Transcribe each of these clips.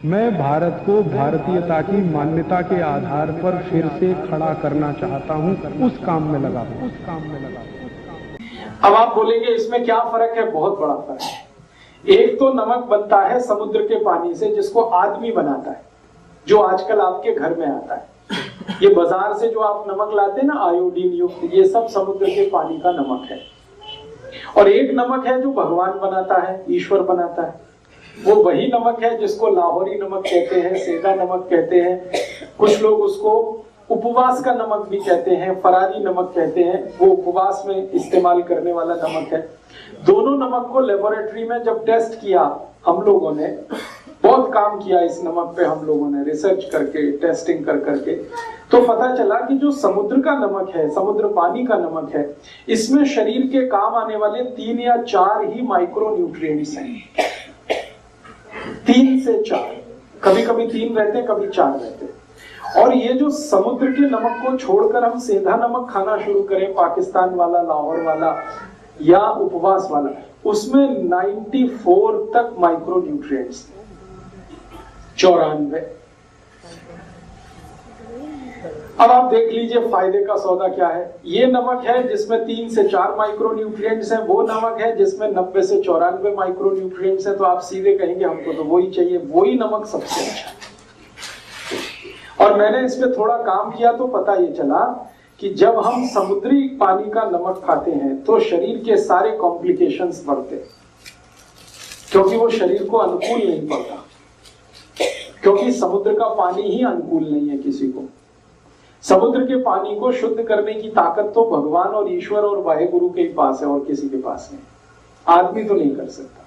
मैं भारत को भारतीयता की मान्यता के आधार पर फिर से खड़ा करना चाहता हूं, उस काम में लगा हूं। अब आप बोलेंगे इसमें क्या फर्क है? बहुत बड़ा फर्क है। एक तो नमक बनता है समुद्र के पानी से, जिसको आदमी बनाता है, जो आजकल आपके घर में आता है। ये बाजार से जो आप नमक लाते हैं ना, आयोडीन युक्त, ये सब समुद्र के पानी का नमक है। और एक नमक है जो भगवान बनाता है, ईश्वर बनाता है। वो वही नमक है जिसको लाहौरी नमक कहते हैं, सेंधा नमक कहते हैं, कुछ लोग उसको उपवास का नमक भी कहते हैं, फरारी नमक कहते हैं। वो उपवास में इस्तेमाल करने वाला नमक है। दोनों नमक को लेबोरेटरी में जब टेस्ट किया हम लोगों ने, बहुत काम किया इस नमक पे हम लोगों ने, रिसर्च करके, टेस्टिंग कर करके, तो पता चला कि जो समुद्र का नमक है, समुद्र पानी का नमक है, इसमें शरीर के काम आने वाले 3 या 4 ही माइक्रो न्यूट्रिएंट्स हैं। 3 से 4, कभी कभी 3 रहते, कभी 4 रहते। और ये जो समुद्र के नमक को छोड़कर हम सेंधा नमक खाना शुरू करें, पाकिस्तान वाला, लाहौर वाला या उपवास वाला, उसमें 94 तक माइक्रो न्यूट्रिएंट्स, 94। अब आप देख लीजिए फायदे का सौदा क्या है। ये नमक है जिसमें 3 से 4 माइक्रो न्यूट्रिएंट्स हैं, वो नमक है जिसमें 90 से 94 माइक्रो न्यूट्रिएंट्स हैं। तो आप सीधे कहेंगे हमको तो वही चाहिए, वही नमक सबसे अच्छा है। और मैंने इस पे थोड़ा काम किया तो पता ये चला कि जब हम समुद्री पानी का नमक खाते हैं तो शरीर के सारे कॉम्प्लिकेशंस बढ़ते, क्योंकि वो शरीर को अनुकूल नहीं पड़ता, क्योंकि समुद्र का पानी ही अनुकूल नहीं है किसी को। समुद्र के पानी को शुद्ध करने की ताकत तो भगवान और ईश्वर और वाहेगुरु के ही पास है, और किसी के पास नहीं। आदमी तो नहीं कर सकता।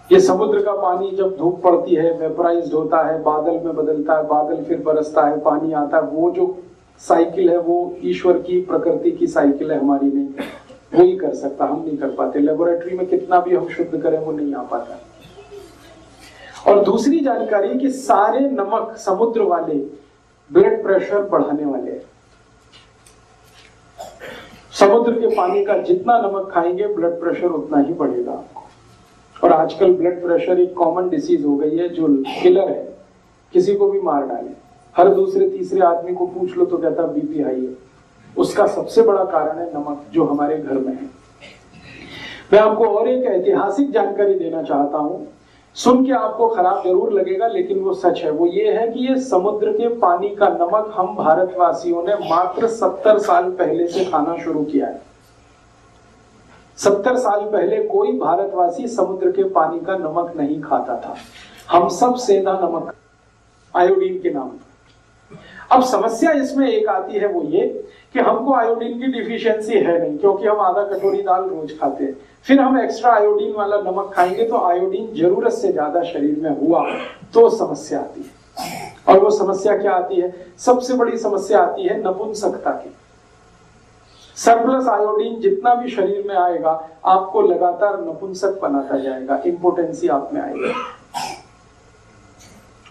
ये समुद्र का पानी जब धूप पड़ती है, वेपराइज्ड होता है, बादल में बदलता है, बादल फिर बरसता है, पानी आता है, वो जो साइकिल है वो ईश्वर की, प्रकृति की साइकिल है, हमारी नहीं। वो ही कर सकता, हम नहीं कर पाते। लेबोरेटरी में कितना भी हम शुद्ध करें वो नहीं आ पाता। और दूसरी जानकारी कि सारे नमक समुद्र वाले ब्लड प्रेशर बढ़ाने वाले हैं। समुद्र के पानी का जितना नमक खाएंगे ब्लड प्रेशर उतना ही बढ़ेगा आपको। और आजकल ब्लड प्रेशर एक कॉमन डिसीज हो गई है जो किलर है, किसी को भी मार डाले। हर दूसरे तीसरे आदमी को पूछ लो तो कहता बीपी हाई है। उसका सबसे बड़ा कारण है नमक, जो हमारे घर में है। मैं आपको और एक ऐतिहासिक जानकारी देना चाहता हूं, सुन के आपको खराब जरूर लगेगा लेकिन वो सच है। वो ये है कि ये समुद्र के पानी का नमक हम भारतवासियों ने मात्र 70 साल पहले से खाना शुरू किया है। 70 साल पहले कोई भारतवासी समुद्र के पानी का नमक नहीं खाता था। हम सब सेंधा नमक, आयोडीन के नाम पर। अब समस्या इसमें एक आती है, वो ये कि हमको आयोडीन की डिफिशियंसी है नहीं, क्योंकि हम आधा कटोरी दाल रोज खाते हैं। फिर हम एक्स्ट्रा आयोडीन वाला नमक खाएंगे तो आयोडीन जरूरत से ज्यादा शरीर में हुआ तो समस्या आती है। और वो समस्या क्या आती है? सबसे बड़ी समस्या आती है नपुंसकता की। सरप्लस आयोडीन जितना भी शरीर में आएगा आपको लगातार नपुंसक बनाता जाएगा, इंपोटेंसी आप में आएगी।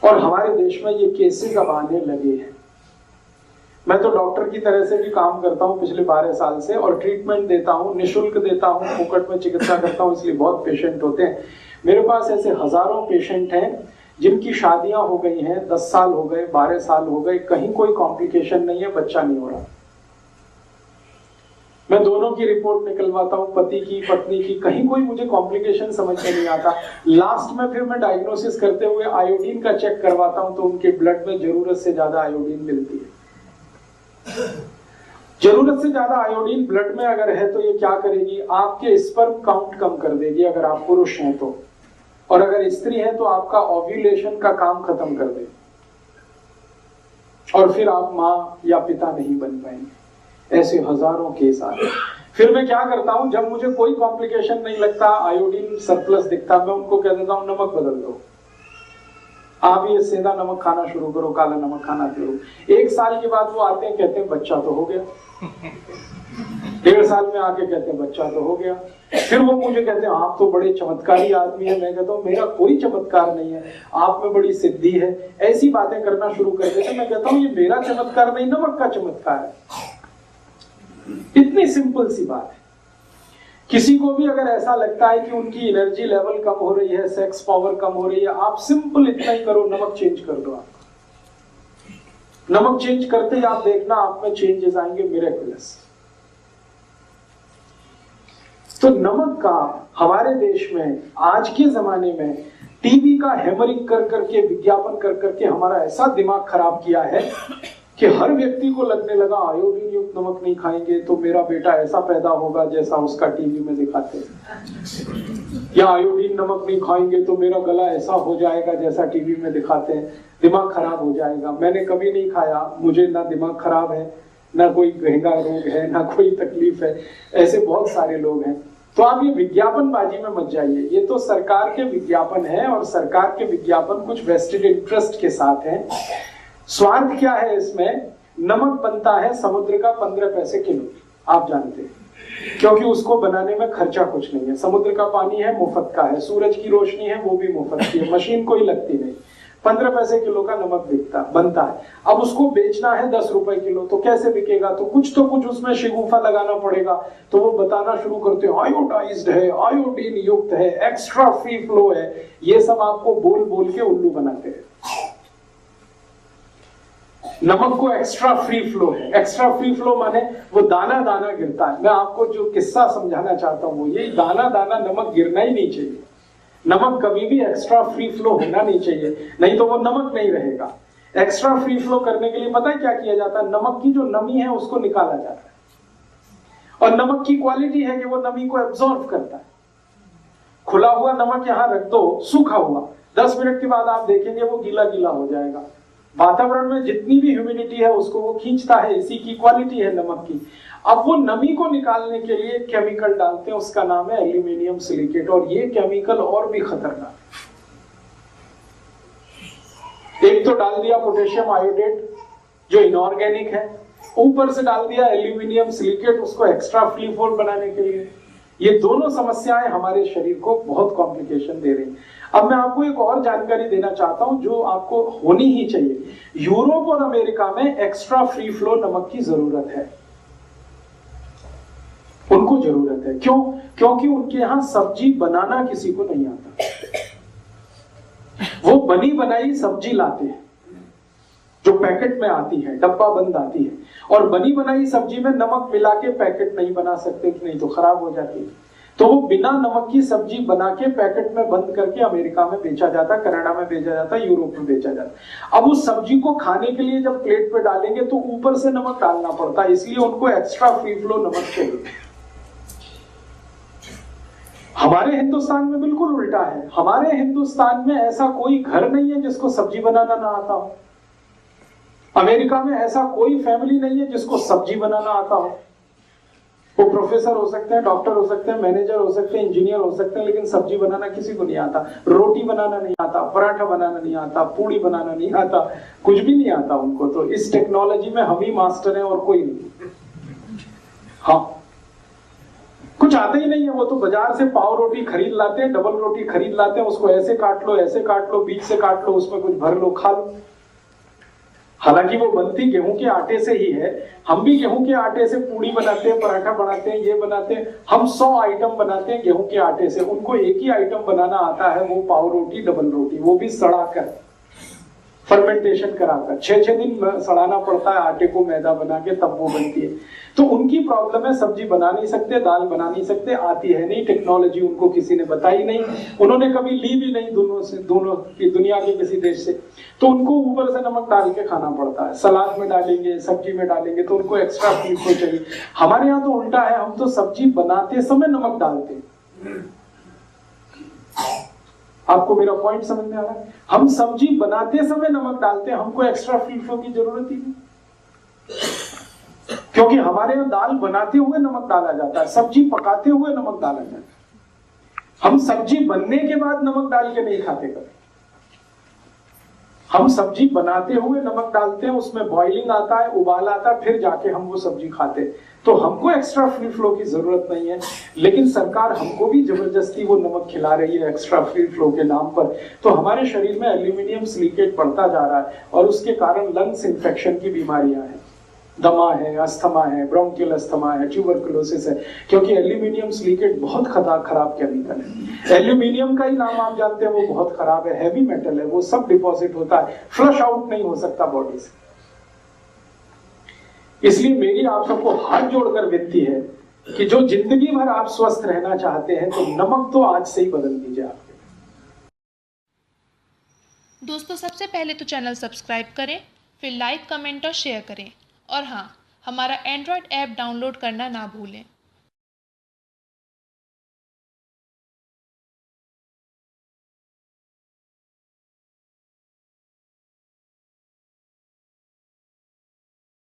और हमारे देश में ये केसेस अब आने लगे हैं। मैं तो डॉक्टर की तरह से भी काम करता हूं पिछले 12 साल से, और ट्रीटमेंट देता हूं, निःशुल्क देता हूं, फोकट में चिकित्सा करता हूं, इसलिए बहुत पेशेंट होते हैं मेरे पास। ऐसे हजारों पेशेंट हैं जिनकी शादियां हो गई हैं, 10 साल हो गए, 12 साल हो गए, कहीं कोई कॉम्प्लिकेशन नहीं है, बच्चा नहीं हो रहा। मैं दोनों की रिपोर्ट निकलवाता हूं, पति की, पत्नी की, कहीं कोई मुझे कॉम्प्लिकेशन समझ में नहीं आता। लास्ट में फिर मैं डायग्नोसिस करते हुए आयोडीन का चेक करवाता हूं तो उनके ब्लड में जरूरत से ज्यादा आयोडीन मिलती है। जरूरत से ज्यादा आयोडीन ब्लड में अगर है तो ये क्या करेगी? आपके स्पर्म काउंट कम कर देगी अगर आप पुरुष हैं तो, और अगर स्त्री है तो आपका ओव्यूलेशन का काम खत्म कर देगी, और फिर आप मां या पिता नहीं बन पाएंगे। ऐसे हजारों केस आते। फिर मैं क्या करता हूं, जब मुझे कोई कॉम्प्लिकेशन नहीं लगता, आयोडीन सरप्लस दिखता, मैं उनको कह देता हूं नमक बदल दो, आप ये सेंधा नमक खाना शुरू करो, काला नमक खाना शुरू। 1 साल के बाद वो आते हैं, कहते हैं बच्चा तो हो गया। 1.5 साल में आके कहते हैं बच्चा तो हो गया। फिर वो मुझे कहते हैं आप तो बड़े चमत्कारी आदमी है। मैं कहता हूँ मेरा कोई चमत्कार नहीं है, आप में बड़ी सिद्धि है। ऐसी बातें करना शुरू कर देते। मैं कहता हूँ ये मेरा चमत्कार नहीं, नमक का चमत्कार है। इतनी सिंपल सी बात है। किसी को भी अगर ऐसा लगता है कि उनकी एनर्जी लेवल कम हो रही है, सेक्स पावर कम हो रही है, आप सिंपल इतना ही करो, नमक चेंज कर दो। आप नमक चेंज करते ही आप देखना आप में चेंजेस आएंगे मिरेकुलस। तो नमक का हमारे देश में आज के जमाने में टीवी का हैमरिंग कर करके, विज्ञापन कर करके हमारा ऐसा दिमाग खराब किया है कि हर व्यक्ति को लगने लगा आयोडीन युक्त नमक नहीं खाएंगे तो मेरा बेटा ऐसा पैदा होगा जैसा उसका टीवी में दिखाते हैं, या आयोडीन नमक नहीं खाएंगे तो मेरा गला ऐसा हो जाएगा जैसा टीवी में दिखाते हैं, दिमाग खराब हो जाएगा। मैंने कभी नहीं खाया, मुझे ना दिमाग खराब है, ना कोई गहरा रोग है, ना कोई तकलीफ है। ऐसे बहुत सारे लोग हैं। तो आप ये विज्ञापनबाजी में मत जाइए, ये तो सरकार के विज्ञापन है और सरकार के विज्ञापन कुछ वेस्टेड इंटरेस्ट के साथ हैं। स्वार्थ क्या है इसमें? नमक बनता है समुद्र का 15 पैसे किलो, आप जानते हैं, क्योंकि उसको बनाने में खर्चा कुछ नहीं है। समुद्र का पानी है, मुफ्त का है, सूरज की रोशनी है, वो भी मुफ्त की है, मशीन कोई लगती नहीं। 15 पैसे किलो का नमक बनता है। अब उसको बेचना है 10 रुपए किलो, तो कैसे बिकेगा? तो कुछ उसमें शिगुफा लगाना पड़ेगा। तो वो बताना शुरू करते हैं आयोडाइज्ड है, आयोडीन युक्त है, एक्स्ट्रा फ्री फ्लो है। ये सब आपको बोल बोल के उल्लू बनाते हैं। नमक को एक्स्ट्रा फ्री फ्लो है। एक्स्ट्रा फ्री फ्लो माने वो दाना दाना गिरता है। मैं आपको जो किस्सा समझाना चाहता हूं वो ये, दाना दाना नमक गिरना ही नहीं चाहिए। नमक कभी भी एक्स्ट्रा फ्री फ्लो होना नहीं चाहिए, नहीं तो वो नमक नहीं रहेगा। एक्स्ट्रा फ्री फ्लो करने के लिए पता है क्या किया जाता है? नमक की जो नमी है उसको निकाला जाता है, और नमक की क्वालिटी है कि वो नमी को एब्जॉर्ब करता है। खुला हुआ नमक यहां रख दो, सूखा हुआ, 10 मिनट के बाद आप देखेंगे वो गीला गीला हो जाएगा। वातावरण में जितनी भी ह्यूमिडिटी है उसको वो खींचता है, इसी की क्वालिटी है नमक की। अब वो नमी को निकालने के लिए केमिकल डालते हैं, उसका नाम है एल्यूमिनियम सिलिकेट, और ये केमिकल और भी खतरनाक है। एक तो डाल दिया पोटेशियम आयोडेट जो इनऑर्गेनिक है, ऊपर से डाल दिया एल्यूमिनियम सिलिकेट उसको एक्स्ट्रा फ्री फ्लो बनाने के लिए। ये दोनों समस्याएं हमारे शरीर को बहुत कॉम्प्लिकेशन दे रही। अब मैं आपको एक और जानकारी देना चाहता हूं जो आपको होनी ही चाहिए। यूरोप और अमेरिका में एक्स्ट्रा फ्री फ्लो नमक की जरूरत है, उनको जरूरत है। क्यों? क्योंकि उनके यहां सब्जी बनाना किसी को नहीं आता। वो बनी बनाई सब्जी लाते हैं जो पैकेट में आती है, डब्बा बंद आती है, और बनी बनाई सब्जी में नमक मिला के पैकेट नहीं बना सकते, नहीं तो खराब हो जाती है। तो वो बिना नमक की सब्जी बना के पैकेट में बंद करके अमेरिका में बेचा जाता, कनाडा में बेचा जाता, यूरोप में बेचा जाता। अब उस सब्जी को खाने के लिए जब प्लेट पे डालेंगे तो ऊपर से नमक डालना पड़ता है, इसलिए उनको एक्स्ट्रा फ्री फ्लो नमक चाहिए। हमारे हिंदुस्तान में बिल्कुल उल्टा है। हमारे हिंदुस्तान में ऐसा कोई घर नहीं है जिसको सब्जी बनाना ना आता हो। अमेरिका में ऐसा कोई फैमिली नहीं है जिसको सब्जी बनाना आता हो। वो प्रोफेसर हो सकते हैं, डॉक्टर हो सकते हैं, मैनेजर हो सकते हैं, इंजीनियर हो सकते हैं, लेकिन सब्जी बनाना किसी को नहीं आता। रोटी बनाना नहीं आता, पराठा बनाना नहीं आता, पूड़ी बनाना नहीं आता, कुछ भी नहीं आता उनको। तो इस टेक्नोलॉजी में हम ही मास्टर हैं और कोई नहीं। हाँ, कुछ आता ही नहीं है। वो तो बाजार से पाव रोटी खरीद लाते हैं, डबल रोटी खरीद लाते हैं, उसको ऐसे काट लो, ऐसे काट लो, बीच से काट लो, उसमें कुछ भर लो, खा लो। हालांकि वो बनती गेहूं के आटे से ही है। हम भी गेहूं के आटे से पूड़ी बनाते हैं, पराठा बनाते हैं, ये बनाते हैं। हम 100 आइटम बनाते हैं गेहूं के आटे से, उनको एक ही आइटम बनाना आता है, वो पाव रोटी, डबल रोटी, वो भी सड़ाकर, फर्मेंटेशन कराकर 6-6 दिन सड़ाना पड़ता है आटे को, मैदा बना के, तब वो बनती है। तो उनकी प्रॉब्लम है, सब्जी बना नहीं सकते, दाल बना नहीं सकते, आती है नहीं, टेक्नोलॉजी उनको किसी ने बताई नहीं, उन्होंने कभी ली भी नहीं दोनों की दुनिया के किसी देश से। तो उनको ऊपर से नमक डाल के खाना पड़ता है। सलाद में डालेंगे, सब्जी में डालेंगे, तो उनको एक्स्ट्रा फ्री फ्लो चाहिए। हमारे यहाँ तो उल्टा है, हम तो सब्जी बनाते समय नमक डालते हैं। आपको मेरा पॉइंट समझ में आ रहा है? हम सब्जी बनाते समय नमक डालते हैं, हमको एक्स्ट्रा फ्री फ्लो की जरूरत ही नहीं, क्योंकि हमारे यहाँ दाल बनाते हुए नमक डाला जाता है, सब्जी पकाते हुए नमक डाला जाता है। हम सब्जी बनने के बाद नमक डाल के नहीं खाते कभी। हम सब्जी बनाते हुए नमक डालते हैं, उसमें बॉइलिंग आता है, उबाल आता है, फिर जाके हम वो सब्जी खाते हैं। तो हमको एक्स्ट्रा फ्री फ्लो की जरूरत नहीं है, लेकिन सरकार हमको भी जबरदस्ती वो नमक खिला रही है एक्स्ट्रा फ्री फ्लो के नाम पर। तो हमारे शरीर में एल्यूमिनियम सिलिकेट बढ़ता जा रहा है और उसके कारण लंग्स इन्फेक्शन की बीमारियां हैं। दमा है, अस्थमा है, ब्रोंकियल अस्थमा है, ट्यूबरकुलोसिस है, क्योंकि एल्यूमिनियम सिलिकेट बहुत खराब केमिकल है। एल्यूमिनियम का ही नाम आप जानते हैं, वो बहुत खराब है, हैवी मेटल है, वो सब डिपॉजिट होता है, फ्लश आउट नहीं हो सकता बॉडी से। इसलिए मेरी आप सबको हाथ जोड़कर विनती है कि जो जिंदगी भर आप स्वस्थ रहना चाहते हैं तो नमक तो आज से ही बदल दीजिए आपके। दोस्तों, सबसे पहले तो चैनल सब्सक्राइब करें, फिर लाइक, कमेंट और शेयर करें, और हाँ, हमारा एंड्रॉयड ऐप डाउनलोड करना ना भूलें।